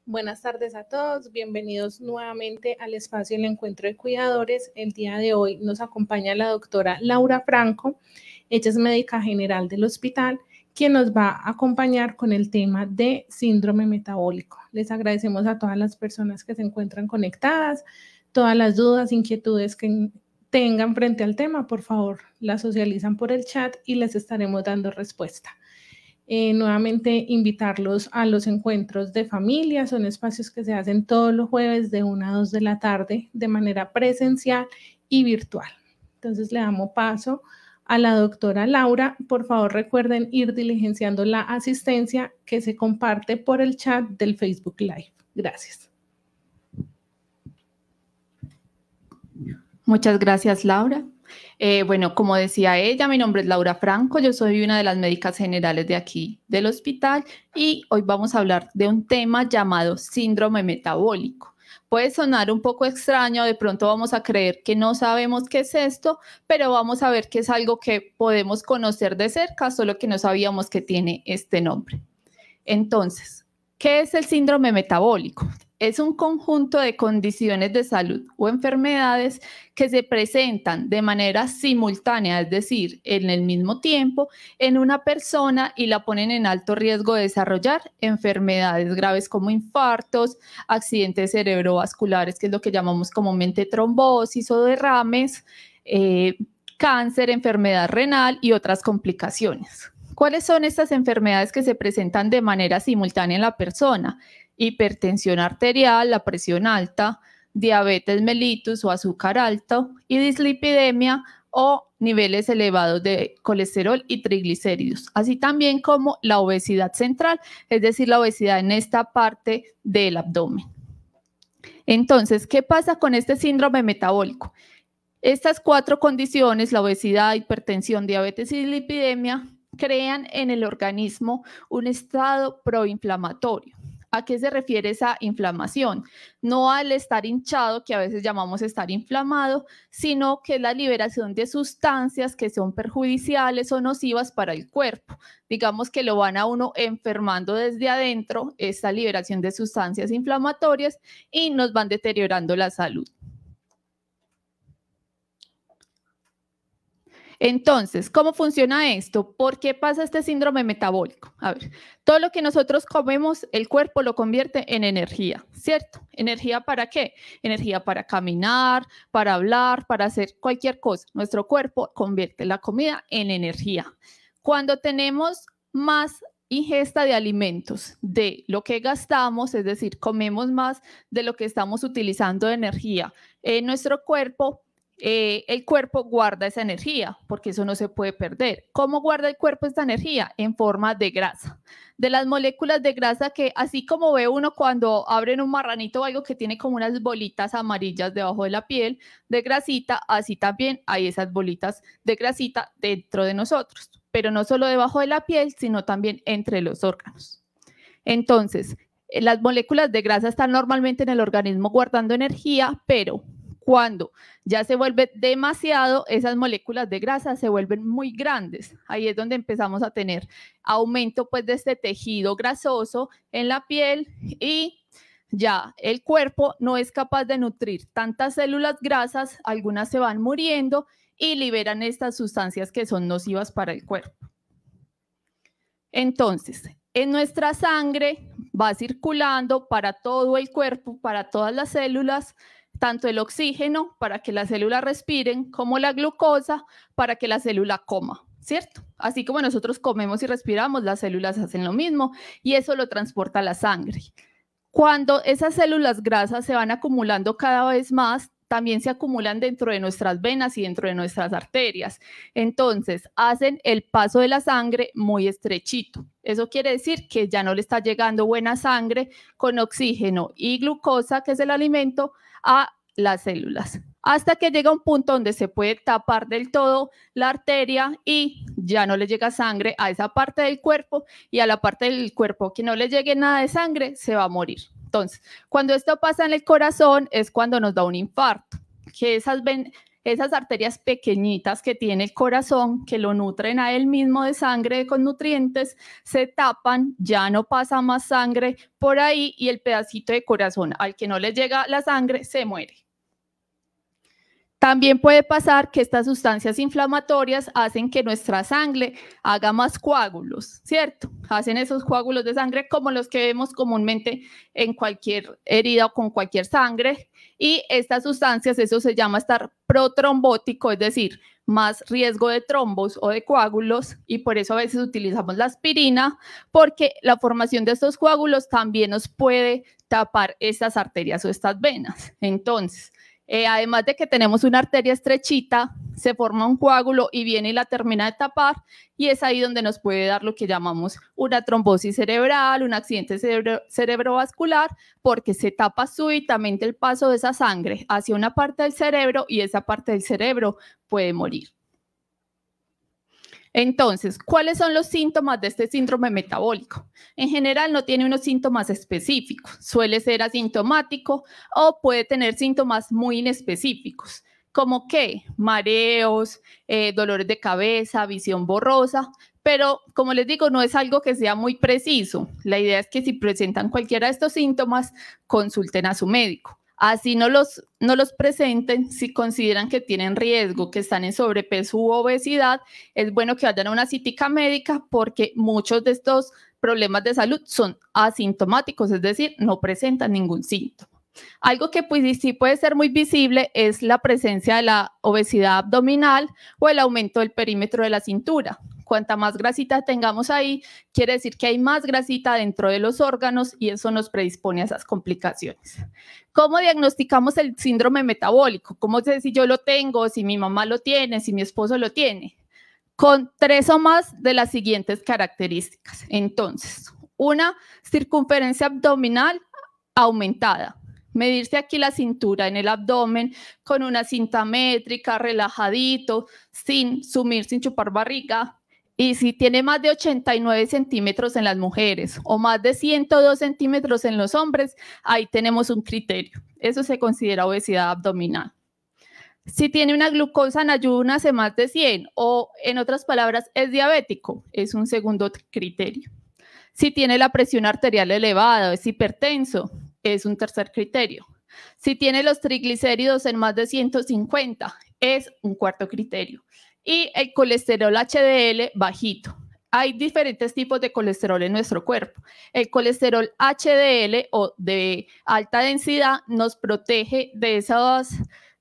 Buenas tardes a todos, bienvenidos nuevamente al espacio del Encuentro de Cuidadores. El día de hoy nos acompaña la doctora Laura Franco, ella es médica general del hospital, quien nos va a acompañar con el tema de síndrome metabólico. Les agradecemos a todas las personas que se encuentran conectadas, todas las dudas, inquietudes que tengan frente al tema, por favor, las socializan por el chat y les estaremos dando respuesta. Nuevamente invitarlos a los encuentros de familia, son espacios que se hacen todos los jueves de 1 a 2 de la tarde de manera presencial y virtual. Entonces le damos paso a la doctora Laura. Por favor recuerden ir diligenciando la asistencia que se comparte por el chat del Facebook Live. Gracias. Muchas gracias, Laura. Bueno, como decía ella, mi nombre es Laura Franco, yo soy una de las médicas generales de aquí del hospital y hoy vamos a hablar de un tema llamado síndrome metabólico. Puede sonar un poco extraño, de pronto vamos a creer que no sabemos qué es esto, pero vamos a ver que es algo que podemos conocer de cerca, solo que no sabíamos que tiene este nombre. Entonces, ¿qué es el síndrome metabólico? Es un conjunto de condiciones de salud o enfermedades que se presentan de manera simultánea, es decir, en el mismo tiempo, en una persona y la ponen en alto riesgo de desarrollar enfermedades graves como infartos, accidentes cerebrovasculares, que es lo que llamamos comúnmente trombosis o derrames, cáncer, enfermedad renal y otras complicaciones. ¿Cuáles son estas enfermedades que se presentan de manera simultánea en la persona? Hipertensión arterial, la presión alta, diabetes mellitus o azúcar alto y dislipidemia o niveles elevados de colesterol y triglicéridos, así también como la obesidad central, es decir, la obesidad en esta parte del abdomen. Entonces, ¿qué pasa con este síndrome metabólico? Estas 4 condiciones, la obesidad, hipertensión, diabetes y dislipidemia, crean en el organismo un estado proinflamatorio. ¿A qué se refiere esa inflamación? No al estar hinchado, que a veces llamamos estar inflamado, sino que es la liberación de sustancias que son perjudiciales o nocivas para el cuerpo. Digamos que lo van a uno enfermando desde adentro, esta liberación de sustancias inflamatorias, y nos van deteriorando la salud. Entonces, ¿cómo funciona esto? ¿Por qué pasa este síndrome metabólico? A ver, todo lo que nosotros comemos, el cuerpo lo convierte en energía, ¿cierto? ¿Energía para qué? Energía para caminar, para hablar, para hacer cualquier cosa. Nuestro cuerpo convierte la comida en energía. Cuando tenemos más ingesta de alimentos de lo que gastamos, es decir, comemos más de lo que estamos utilizando de energía en nuestro cuerpo, el cuerpo guarda esa energía, porque eso no se puede perder. ¿Cómo guarda el cuerpo esta energía? En forma de grasa. De las moléculas de grasa que, así como ve uno cuando abren un marranito o algo que tiene como unas bolitas amarillas debajo de la piel de grasita, así también hay esas bolitas de grasita dentro de nosotros, pero no solo debajo de la piel, sino también entre los órganos. Entonces, las moléculas de grasa están normalmente en el organismo guardando energía, pero cuando ya se vuelve demasiado, esas moléculas de grasa se vuelven muy grandes. Ahí es donde empezamos a tener aumento pues de este tejido grasoso en la piel y ya el cuerpo no es capaz de nutrir tantas células grasas, algunas se van muriendo y liberan estas sustancias que son nocivas para el cuerpo. Entonces, en nuestra sangre va circulando para todo el cuerpo, para todas las células, tanto el oxígeno para que las células respiren como la glucosa para que la célula coma, ¿cierto? Así como nosotros comemos y respiramos, las células hacen lo mismo y eso lo transporta a la sangre. Cuando esas células grasas se van acumulando cada vez más, también se acumulan dentro de nuestras venas y dentro de nuestras arterias. Entonces, hacen el paso de la sangre muy estrechito. Eso quiere decir que ya no le está llegando buena sangre con oxígeno y glucosa, que es el alimento, a las células, hasta que llega un punto donde se puede tapar del todo la arteria y ya no le llega sangre a esa parte del cuerpo y a la parte del cuerpo que no le llegue nada de sangre se va a morir. Entonces, cuando esto pasa en el corazón es cuando nos da un infarto, que esas arterias pequeñitas que tiene el corazón, que lo nutren a él mismo de sangre con nutrientes, se tapan, ya no pasa más sangre por ahí y el pedacito de corazón al que no le llega la sangre se muere. También puede pasar que estas sustancias inflamatorias hacen que nuestra sangre haga más coágulos, ¿cierto? Hacen esos coágulos de sangre como los que vemos comúnmente en cualquier herida o con cualquier sangre. Y estas sustancias, eso se llama estar protrombótico, es decir, más riesgo de trombos o de coágulos, y por eso a veces utilizamos la aspirina, porque la formación de estos coágulos también nos puede tapar estas arterias o estas venas. Entonces, además de que tenemos una arteria estrechita, se forma un coágulo y viene y la termina de tapar, y es ahí donde nos puede dar lo que llamamos una trombosis cerebral, un accidente cerebrovascular, porque se tapa súbitamente el paso de esa sangre hacia una parte del cerebro y esa parte del cerebro puede morir. Entonces, ¿cuáles son los síntomas de este síndrome metabólico? En general no tiene unos síntomas específicos, suele ser asintomático o puede tener síntomas muy inespecíficos, como que mareos, dolores de cabeza, visión borrosa, pero como les digo, no es algo que sea muy preciso. La idea es que si presentan cualquiera de estos síntomas, consulten a su médico. Así no los presenten, si consideran que tienen riesgo, que están en sobrepeso u obesidad, es bueno que vayan a una cita médica porque muchos de estos problemas de salud son asintomáticos, es decir, no presentan ningún síntoma. Algo que pues, sí puede ser muy visible es la presencia de la obesidad abdominal o el aumento del perímetro de la cintura. Cuanta más grasita tengamos ahí, quiere decir que hay más grasita dentro de los órganos y eso nos predispone a esas complicaciones. ¿Cómo diagnosticamos el síndrome metabólico? ¿Cómo sé si yo lo tengo, si mi mamá lo tiene, si mi esposo lo tiene? Con 3 o más de las siguientes características. Entonces, una circunferencia abdominal aumentada. Medirse aquí la cintura en el abdomen con una cinta métrica, relajadito, sin sumir, sin chupar barriga. Y si tiene más de 89 centímetros en las mujeres o más de 102 centímetros en los hombres, ahí tenemos un criterio. Eso se considera obesidad abdominal. Si tiene una glucosa en ayunas de más de 100 o, en otras palabras, es diabético, es un segundo criterio. Si tiene la presión arterial elevada o es hipertenso, es un tercer criterio. Si tiene los triglicéridos en más de 150, es un cuarto criterio. Y el colesterol HDL bajito. Hay diferentes tipos de colesterol en nuestro cuerpo. El colesterol HDL o de alta densidad nos protege de esos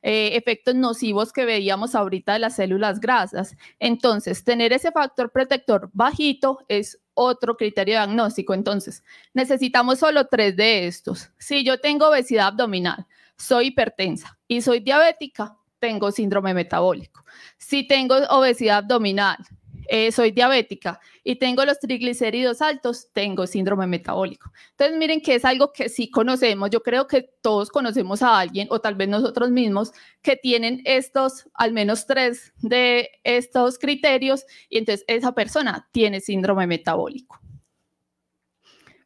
efectos nocivos que veíamos ahorita de las células grasas. Entonces, tener ese factor protector bajito es otro criterio diagnóstico. Entonces, necesitamos solo 3 de estos. Si yo tengo obesidad abdominal, soy hipertensa y soy diabética, tengo síndrome metabólico. Si tengo obesidad abdominal, soy diabética y tengo los triglicéridos altos, tengo síndrome metabólico. Entonces, miren que es algo que sí conocemos. Yo creo que todos conocemos a alguien, o tal vez nosotros mismos, que tienen estos, al menos 3 de estos criterios, y entonces esa persona tiene síndrome metabólico.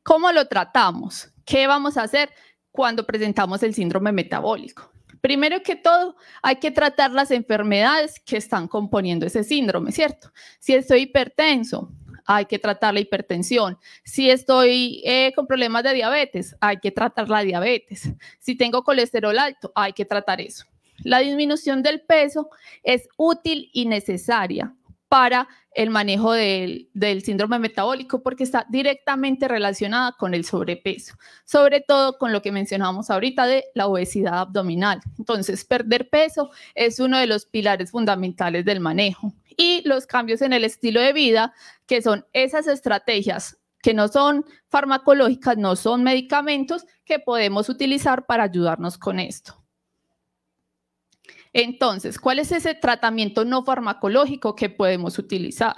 ¿Cómo lo tratamos? ¿Qué vamos a hacer cuando presentamos el síndrome metabólico? Primero que todo, hay que tratar las enfermedades que están componiendo ese síndrome, ¿cierto? Si estoy hipertenso, hay que tratar la hipertensión. Si estoy con problemas de diabetes, hay que tratar la diabetes. Si tengo colesterol alto, hay que tratar eso. La disminución del peso es útil y necesaria para el manejo del síndrome metabólico porque está directamente relacionada con el sobrepeso, sobre todo con lo que mencionamos ahorita de la obesidad abdominal. Entonces, perder peso es uno de los pilares fundamentales del manejo. Y los cambios en el estilo de vida, que son esas estrategias que no son farmacológicas, no son medicamentos, que podemos utilizar para ayudarnos con esto. Entonces, ¿cuál es ese tratamiento no farmacológico que podemos utilizar?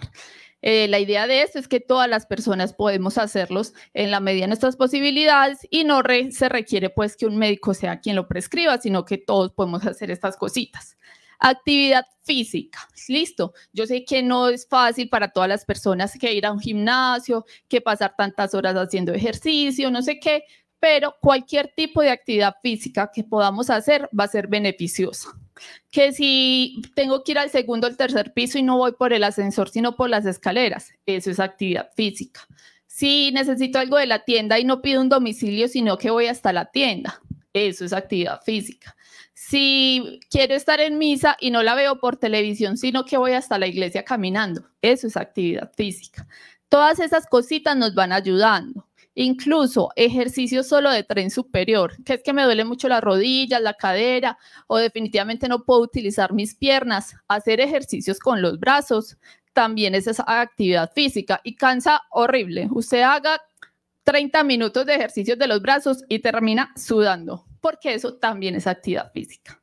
La idea de esto es que todas las personas podemos hacerlos en la medida de nuestras posibilidades y no se requiere pues que un médico sea quien lo prescriba, sino que todos podemos hacer estas cositas. Actividad física, listo. Yo sé que no es fácil para todas las personas que ir a un gimnasio, que pasar tantas horas haciendo ejercicio, no sé qué, pero cualquier tipo de actividad física que podamos hacer va a ser beneficiosa. Que si tengo que ir al segundo o al tercer piso y no voy por el ascensor, sino por las escaleras, eso es actividad física. Si necesito algo de la tienda y no pido un domicilio, sino que voy hasta la tienda, eso es actividad física. Si quiero estar en misa y no la veo por televisión, sino que voy hasta la iglesia caminando, eso es actividad física. Todas esas cositas nos van ayudando. Incluso ejercicios solo de tren superior, que es que me duele mucho las rodillas, la cadera, o definitivamente no puedo utilizar mis piernas. Hacer ejercicios con los brazos también es esa actividad física y cansa horrible. Usted haga 30 minutos de ejercicios de los brazos y termina sudando, porque eso también es actividad física.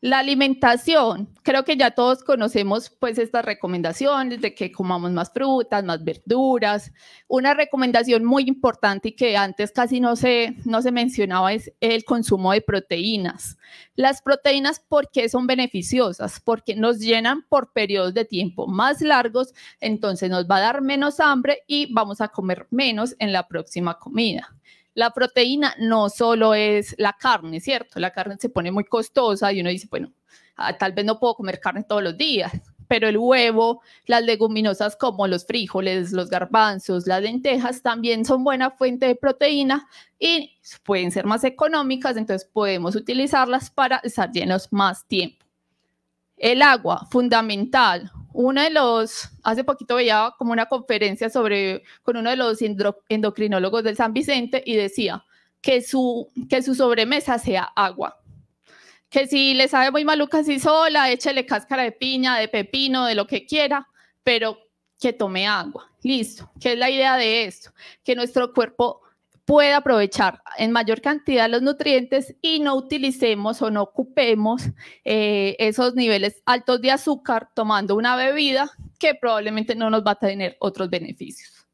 La alimentación, creo que ya todos conocemos pues estas recomendaciones de que comamos más frutas, más verduras. Una recomendación muy importante y que antes casi no se mencionaba es el consumo de proteínas. Las proteínas, ¿por qué son beneficiosas? Porque nos llenan por periodos de tiempo más largos, entonces nos va a dar menos hambre y vamos a comer menos en la próxima comida. La proteína no solo es la carne, ¿cierto? La carne se pone muy costosa y uno dice, bueno, tal vez no puedo comer carne todos los días, pero el huevo, las leguminosas como los frijoles, los garbanzos, las lentejas también son buena fuente de proteína y pueden ser más económicas, entonces podemos utilizarlas para estar llenos más tiempo. El agua, fundamental. Hace poquito veía como una conferencia con uno de los endocrinólogos del San Vicente y decía que su sobremesa sea agua. Que si le sabe muy maluca así sola, échele cáscara de piña, de pepino, de lo que quiera, pero que tome agua. Listo. ¿Qué es la idea de esto? Que nuestro cuerpo pueda aprovechar en mayor cantidad los nutrientes y no utilicemos o no ocupemos esos niveles altos de azúcar tomando una bebida que probablemente no nos va a tener otros beneficios.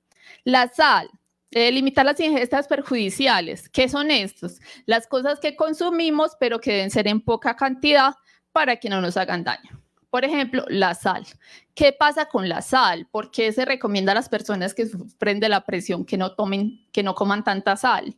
La sal, limitar las ingestas perjudiciales. ¿Qué son estos? Las cosas que consumimos pero que deben ser en poca cantidad para que no nos hagan daño. Por ejemplo, la sal. ¿Qué pasa con la sal? ¿Por qué se recomienda a las personas que sufren de la presión que no coman tanta sal?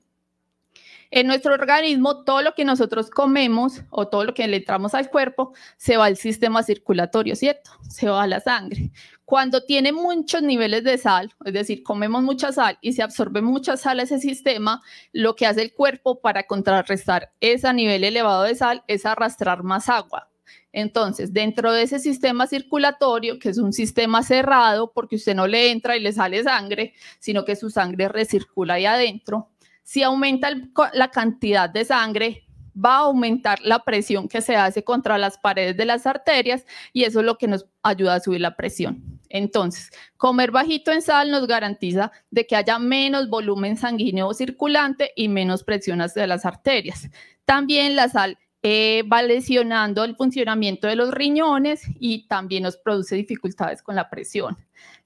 En nuestro organismo, todo lo que nosotros comemos o todo lo que le entramos al cuerpo se va al sistema circulatorio, ¿cierto? Se va a la sangre. Cuando tiene muchos niveles de sal, es decir, comemos mucha sal y se absorbe mucha sal a ese sistema, lo que hace el cuerpo para contrarrestar ese nivel elevado de sal es arrastrar más agua. Entonces, dentro de ese sistema circulatorio, que es un sistema cerrado, porque usted no le entra y le sale sangre, sino que su sangre recircula ahí adentro, si aumenta la cantidad de sangre, va a aumentar la presión que se hace contra las paredes de las arterias y eso es lo que nos ayuda a subir la presión. Entonces, comer bajito en sal nos garantiza de que haya menos volumen sanguíneo circulante y menos presión hacia las arterias. También la sal va lesionando el funcionamiento de los riñones y también nos produce dificultades con la presión.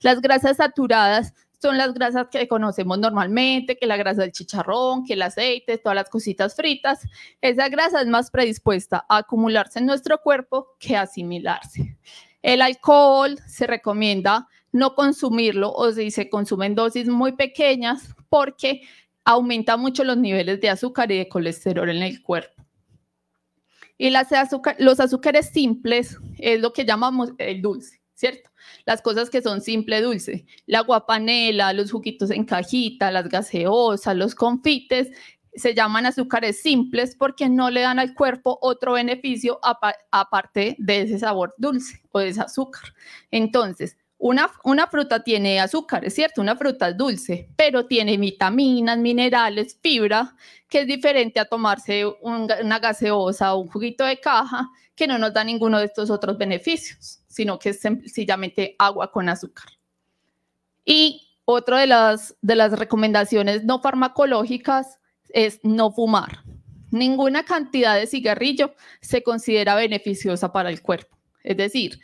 Las grasas saturadas son las grasas que conocemos normalmente, que la grasa del chicharrón, que el aceite, todas las cositas fritas. Esa grasa es más predispuesta a acumularse en nuestro cuerpo que a asimilarse. El alcohol se recomienda no consumirlo o si se consume en dosis muy pequeñas porque aumenta mucho los niveles de azúcar y de colesterol en el cuerpo. Y los azúcares simples es lo que llamamos el dulce, ¿cierto? Las cosas que son simple dulce, la aguapanela, los juguitos en cajita, las gaseosas, los confites, se llaman azúcares simples porque no le dan al cuerpo otro beneficio aparte de ese sabor dulce o de ese azúcar. Entonces, una fruta tiene azúcares, ¿cierto? Una fruta es dulce, pero tiene vitaminas, minerales, fibra, que es diferente a tomarse una gaseosa o un juguito de caja, que no nos da ninguno de estos otros beneficios, sino que es sencillamente agua con azúcar. Y otra de las recomendaciones no farmacológicas es no fumar. Ninguna cantidad de cigarrillo se considera beneficiosa para el cuerpo. Es decir,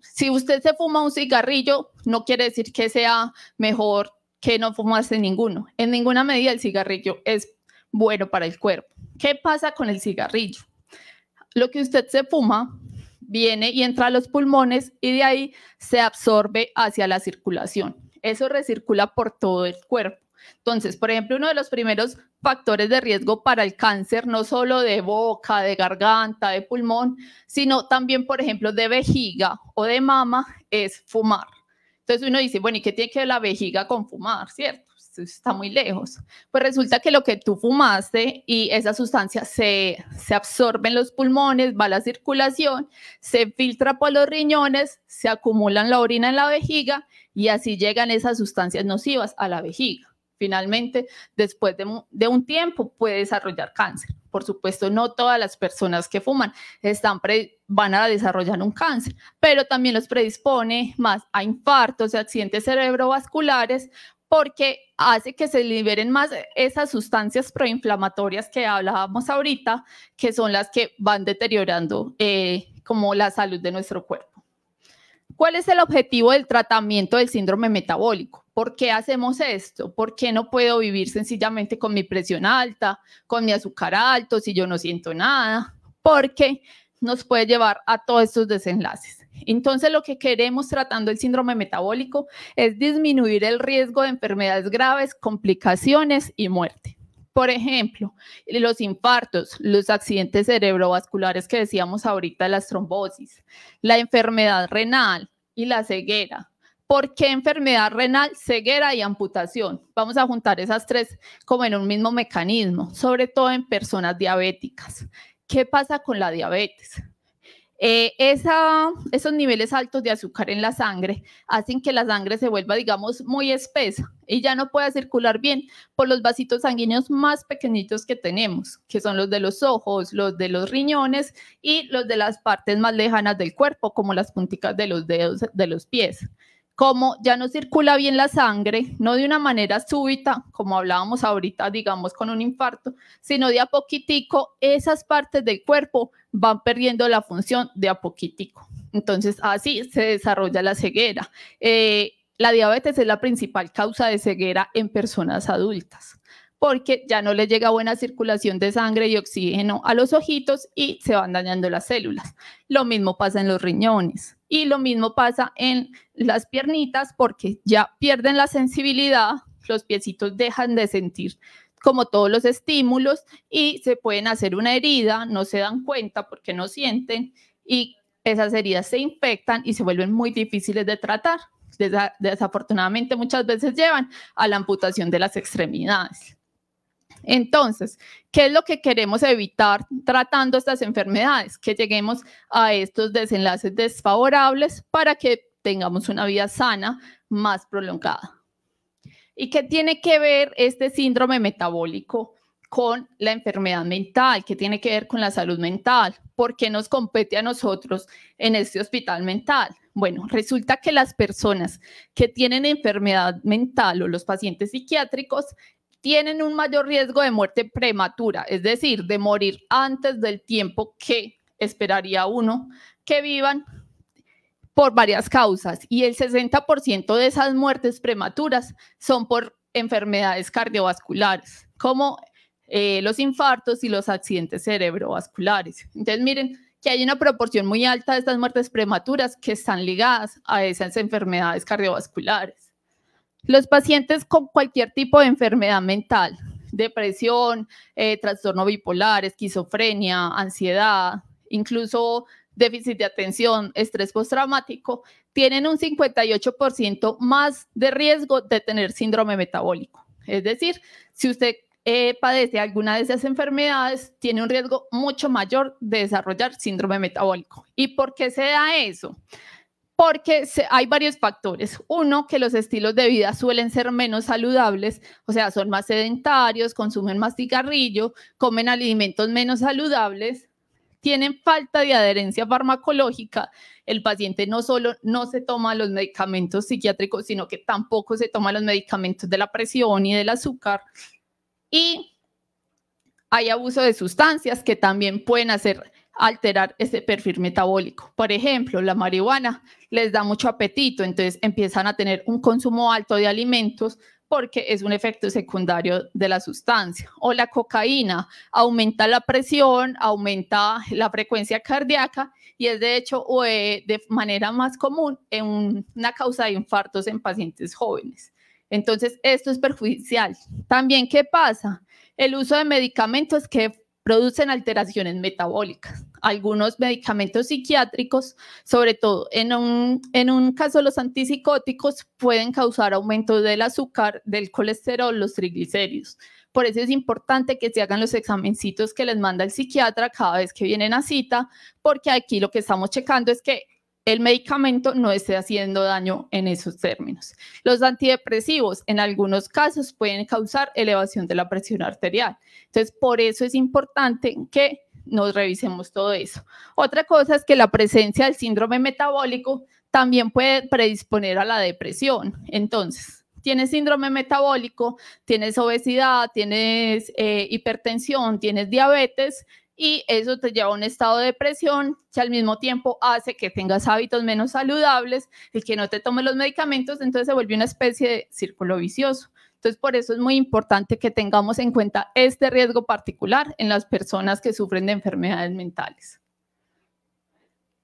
si usted se fuma un cigarrillo, no quiere decir que sea mejor que no fumarse ninguno. En ninguna medida el cigarrillo es bueno para el cuerpo. ¿Qué pasa con el cigarrillo? Lo que usted se fuma viene y entra a los pulmones y de ahí se absorbe hacia la circulación. Eso recircula por todo el cuerpo. Entonces, por ejemplo, uno de los primeros factores de riesgo para el cáncer, no solo de boca, de garganta, de pulmón, sino también, por ejemplo, de vejiga o de mama, es fumar. Entonces uno dice, bueno, ¿y qué tiene que ver la vejiga con fumar, cierto? Eso está muy lejos. Pues resulta que lo que tú fumaste y esa sustancia se absorbe en los pulmones, va a la circulación, se filtra por los riñones, se acumula en la orina en la vejiga y así llegan esas sustancias nocivas a la vejiga. Finalmente, después de un tiempo puede desarrollar cáncer. Por supuesto, no todas las personas que fuman van a desarrollar un cáncer, pero también los predispone más a infartos y accidentes cerebrovasculares porque hace que se liberen más esas sustancias proinflamatorias que hablábamos ahorita, que son las que van deteriorando como la salud de nuestro cuerpo. ¿Cuál es el objetivo del tratamiento del síndrome metabólico? ¿Por qué hacemos esto? ¿Por qué no puedo vivir sencillamente con mi presión alta, con mi azúcar alto, si yo no siento nada? Porque nos puede llevar a todos estos desenlaces. Entonces, lo que queremos tratando el síndrome metabólico es disminuir el riesgo de enfermedades graves, complicaciones y muerte. Por ejemplo, los infartos, los accidentes cerebrovasculares que decíamos ahorita, las trombosis, la enfermedad renal y la ceguera. ¿Por qué enfermedad renal, ceguera y amputación? Vamos a juntar esas tres como en un mismo mecanismo, sobre todo en personas diabéticas. ¿Qué pasa con la diabetes? Esos niveles altos de azúcar en la sangre hacen que la sangre se vuelva, digamos, muy espesa y ya no pueda circular bien por los vasitos sanguíneos más pequeñitos que tenemos, que son los de los ojos, los de los riñones y los de las partes más lejanas del cuerpo, como las punticas de los dedos de los pies. Como ya no circula bien la sangre, no de una manera súbita, como hablábamos ahorita, digamos, con un infarto, sino de a poquitico, esas partes del cuerpo van perdiendo la función de a poquitico. Entonces, así se desarrolla la ceguera. La diabetes es la principal causa de ceguera en personas adultas, porque ya no le llega buena circulación de sangre y oxígeno a los ojitos y se van dañando las células. Lo mismo pasa en los riñones y lo mismo pasa en las piernitas porque ya pierden la sensibilidad, los piecitos dejan de sentir como todos los estímulos y se pueden hacer una herida, no se dan cuenta porque no sienten y esas heridas se infectan y se vuelven muy difíciles de tratar. Desafortunadamente muchas veces llevan a la amputación de las extremidades. Entonces, ¿qué es lo que queremos evitar tratando estas enfermedades? Que lleguemos a estos desenlaces desfavorables para que tengamos una vida sana más prolongada. ¿Y qué tiene que ver este síndrome metabólico con la enfermedad mental? ¿Qué tiene que ver con la salud mental? ¿Por qué nos compete a nosotros en este hospital mental? Bueno, resulta que las personas que tienen enfermedad mental o los pacientes psiquiátricos tienen un mayor riesgo de muerte prematura, es decir, de morir antes del tiempo que esperaría uno que vivan por varias causas. Y el 60% de esas muertes prematuras son por enfermedades cardiovasculares, como los infartos y los accidentes cerebrovasculares. Entonces, miren que hay una proporción muy alta de estas muertes prematuras que están ligadas a esas enfermedades cardiovasculares. Los pacientes con cualquier tipo de enfermedad mental, depresión, trastorno bipolar, esquizofrenia, ansiedad, incluso déficit de atención, estrés postraumático, tienen un 58% más de riesgo de tener síndrome metabólico. Es decir, si usted padece alguna de esas enfermedades, tiene un riesgo mucho mayor de desarrollar síndrome metabólico. ¿Y por qué se da eso? Porque hay varios factores. Uno, que los estilos de vida suelen ser menos saludables, o sea, son más sedentarios, consumen más cigarrillo, comen alimentos menos saludables, tienen falta de adherencia farmacológica. El paciente no solo no se toma los medicamentos psiquiátricos, sino que tampoco se toma los medicamentos de la presión y del azúcar. Y hay abuso de sustancias que también pueden alterar ese perfil metabólico. Por ejemplo, la marihuana les da mucho apetito, entonces empiezan a tener un consumo alto de alimentos porque es un efecto secundario de la sustancia. O la cocaína aumenta la presión, aumenta la frecuencia cardíaca y es de hecho de manera más común una causa de infartos en pacientes jóvenes. Entonces, esto es perjudicial. También, ¿qué pasa? El uso de medicamentos que producen alteraciones metabólicas. Algunos medicamentos psiquiátricos, sobre todo en un caso los antipsicóticos, pueden causar aumento del azúcar, del colesterol, los triglicéridos. Por eso es importante que se hagan los examencitos que les manda el psiquiatra cada vez que vienen a cita, porque aquí lo que estamos checando es que el medicamento no esté haciendo daño en esos términos. Los antidepresivos en algunos casos pueden causar elevación de la presión arterial. Entonces, por eso es importante que nos revisemos todo eso. Otra cosa es que la presencia del síndrome metabólico también puede predisponer a la depresión. Entonces, tienes síndrome metabólico, tienes obesidad, tienes hipertensión, tienes diabetes, y eso te lleva a un estado de depresión que al mismo tiempo hace que tengas hábitos menos saludables y que no te tomes los medicamentos, entonces se vuelve una especie de círculo vicioso. Entonces, por eso es muy importante que tengamos en cuenta este riesgo particular en las personas que sufren de enfermedades mentales.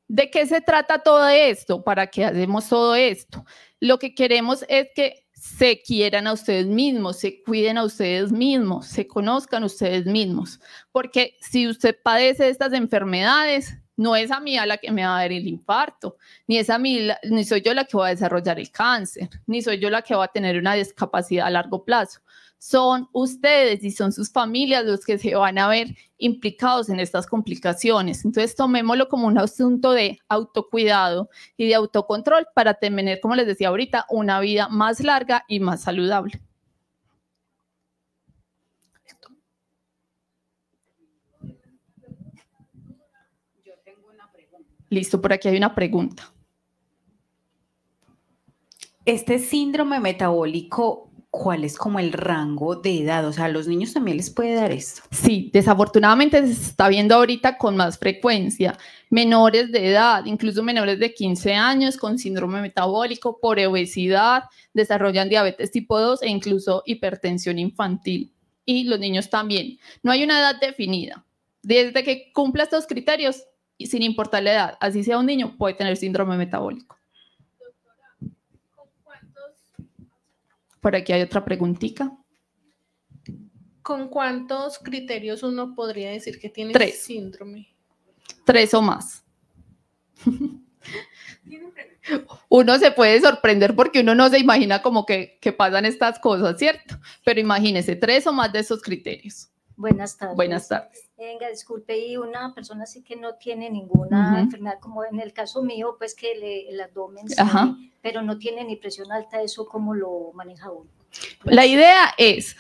¿De qué se trata todo esto? ¿Para qué hacemos todo esto? Lo que queremos es que se quieran a ustedes mismos, se cuiden a ustedes mismos, se conozcan ustedes mismos. Porque si usted padece de estas enfermedades, no es a mí a la que me va a dar el infarto, ni soy yo la que va a desarrollar el cáncer, ni soy yo la que va a tener una discapacidad a largo plazo. Son ustedes y son sus familias los que se van a ver implicados en estas complicaciones. Entonces, tomémoslo como un asunto de autocuidado y de autocontrol para tener, como les decía ahorita, una vida más larga y más saludable. Yo tengo una pregunta. Listo, por aquí hay una pregunta. Este síndrome metabólico, ¿cuál es como el rango de edad? O sea, ¿a los niños también les puede dar esto? Sí, desafortunadamente se está viendo ahorita con más frecuencia. Menores de edad, incluso menores de 15 años con síndrome metabólico por obesidad, desarrollan diabetes tipo 2 e incluso hipertensión infantil. Y los niños también. No hay una edad definida. Desde que cumpla estos criterios, y sin importar la edad, así sea un niño, puede tener síndrome metabólico. Por aquí hay otra preguntita. ¿Con cuántos criterios uno podría decir que tiene 3. síndrome? 3 o más. Uno se puede sorprender porque uno no se imagina como que pasan estas cosas, ¿cierto? Pero imagínese, 3 o más de esos criterios. Buenas tardes. Buenas tardes. Venga, disculpe, y una persona así que no tiene ninguna enfermedad, como en el caso mío, pues que el abdomen, pero no tiene ni presión alta, ¿eso cómo lo maneja uno? La idea es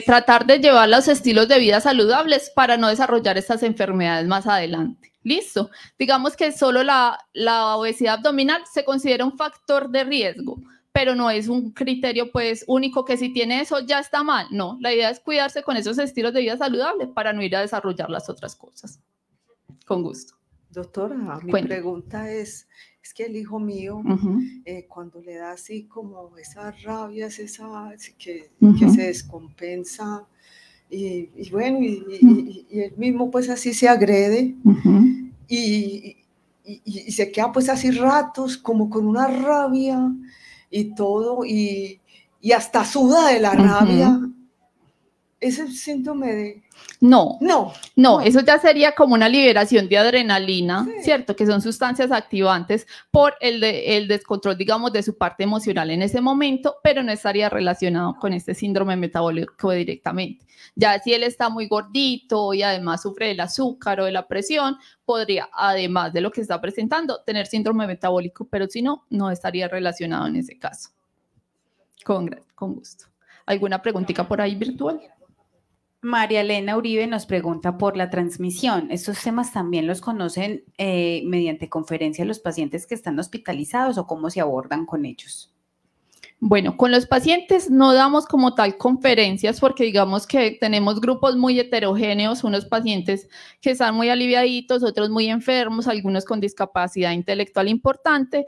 tratar de llevar los estilos de vida saludables para no desarrollar estas enfermedades más adelante. ¿Listo? Digamos que solo la obesidad abdominal se considera un factor de riesgo, pero no es un criterio pues único que si tiene eso ya está mal. No, la idea es cuidarse con esos estilos de vida saludables para no ir a desarrollar las otras cosas. Con gusto. Doctora, mi pregunta es que el hijo mío, cuando le da así como esas rabias, que se descompensa, y bueno, y él mismo pues así se agrede, y se queda pues así ratos como con una rabia y todo, y hasta suda de la rabia. ¿Ese síntoma de...? No, eso ya sería como una liberación de adrenalina, ¿cierto? Que son sustancias activantes por el descontrol, digamos, de su parte emocional en ese momento, pero no estaría relacionado con este síndrome metabólico directamente. Ya si él está muy gordito y además sufre del azúcar o de la presión, podría, además de lo que está presentando, tener síndrome metabólico, pero si no, no estaría relacionado en ese caso. Con gusto. ¿Alguna preguntita por ahí virtual? María Elena Uribe nos pregunta por la transmisión. ¿Estos temas también los conocen mediante conferencia los pacientes que están hospitalizados o cómo se abordan con ellos? Bueno, con los pacientes no damos como tal conferencias porque digamos que tenemos grupos muy heterogéneos, unos pacientes que están muy aliviaditos, otros muy enfermos, algunos con discapacidad intelectual importante.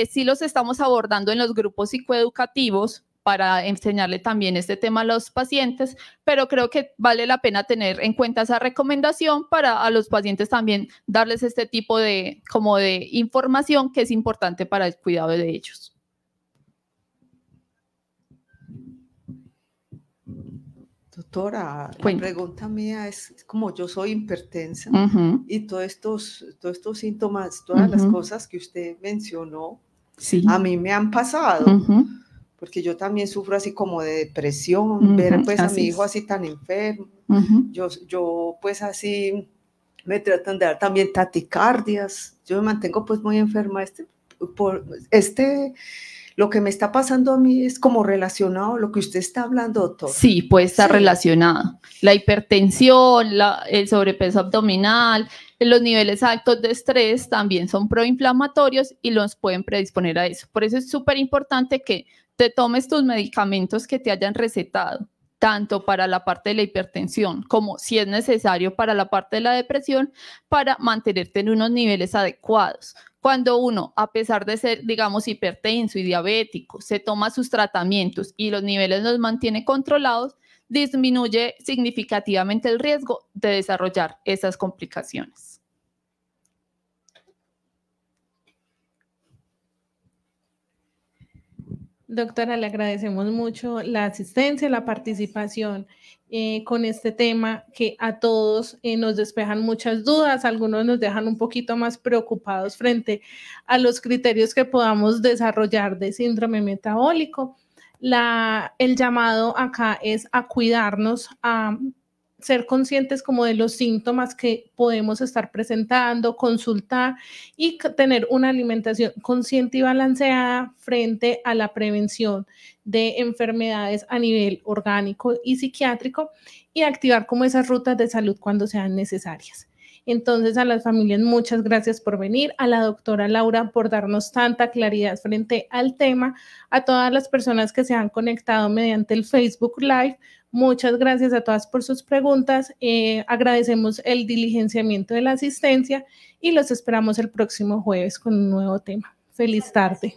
Sí los estamos abordando en los grupos psicoeducativos para enseñarle también este tema a los pacientes, pero creo que vale la pena tener en cuenta esa recomendación para a los pacientes también darles este tipo de información que es importante para el cuidado de ellos. Doctora, la pregunta mía es, como yo soy hipertensa y todos estos síntomas, todas las cosas que usted mencionó, a mí me han pasado, porque yo también sufro así como de depresión, ver pues a mi hijo así tan enfermo, yo pues así me tratan de dar también taquicardias, yo me mantengo pues muy enferma, lo que me está pasando a mí es como relacionado a lo que usted está hablando, doctor. Sí, puede estar relacionado. La hipertensión, el sobrepeso abdominal, los niveles altos de estrés también son proinflamatorios y los pueden predisponer a eso. Por eso es súper importante que te tomes tus medicamentos que te hayan recetado, tanto para la parte de la hipertensión como, si es necesario, para la parte de la depresión, para mantenerte en unos niveles adecuados. Cuando uno, a pesar de ser, digamos, hipertenso y diabético, se toma sus tratamientos y los niveles los mantiene controlados, disminuye significativamente el riesgo de desarrollar esas complicaciones. Doctora, le agradecemos mucho la asistencia, la participación con este tema que a todos nos despejan muchas dudas, algunos nos dejan un poquito más preocupados frente a los criterios que podamos desarrollar de síndrome metabólico. El llamado acá es a cuidarnos, a ser conscientes como de los síntomas que podemos estar presentando, consultar y tener una alimentación consciente y balanceada frente a la prevención de enfermedades a nivel orgánico y psiquiátrico y activar como esas rutas de salud cuando sean necesarias. Entonces, a las familias, muchas gracias por venir, a la doctora Laura por darnos tanta claridad frente al tema, a todas las personas que se han conectado mediante el Facebook Live, muchas gracias a todas por sus preguntas, agradecemos el diligenciamiento de la asistencia y los esperamos el próximo jueves con un nuevo tema. Feliz tarde.